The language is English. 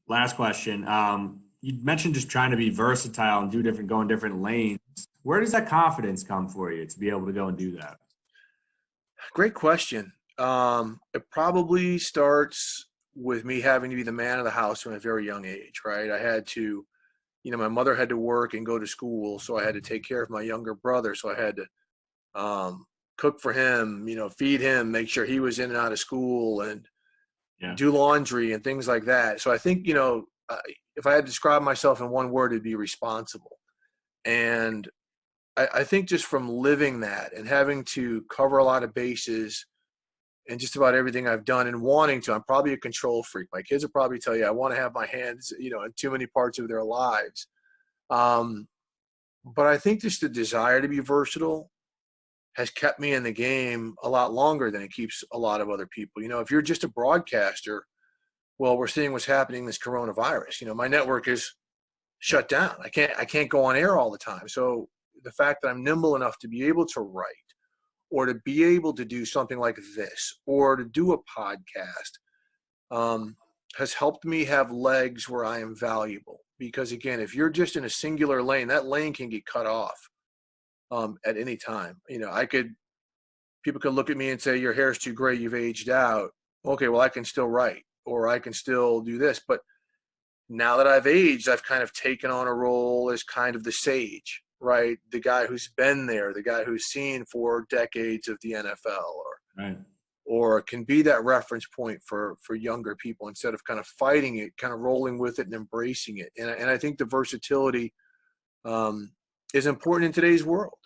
last question. You mentioned just trying to be versatile and go in different lanes. Where does that confidence come for you to be able to go and do that? Great question. It probably starts with me having to be the man of the house from a very young age, right? I had to, my mother had to work and go to school, so I had to take care of my younger brother. So I had to cook for him, feed him, make sure he was in and out of school, and Yeah. do laundry and things like that. So I think, if I had to describe myself in one word, it'd be responsible. And I think just from living that and having to cover a lot of bases and just about everything I've done and wanting to, I'm probably a control freak. My kids will probably tell you I want to have my hands, in too many parts of their lives. Um, but I think just the desire to be versatile has kept me in the game a lot longer than it keeps a lot of other people. If you're just a broadcaster, well, we're seeing what's happening this coronavirus. My network is shut down. I can't go on air all the time. So the fact that I'm nimble enough to be able to write or to be able to do something like this or to do a podcast has helped me have legs where I am valuable. Because again, if you're just in a singular lane, that lane can get cut off at any time. People could look at me and say, your hair's too gray, you've aged out. Okay, well, I can still write or I can still do this. But now that I've aged, I've kind of taken on a role as kind of the sage, right? The guy who's been there, the guy who's seen 4 decades of the NFL, Right. or can be that reference point for younger people instead of kind of fighting it, kind of rolling with it and embracing it. And I think the versatility is important in today's world.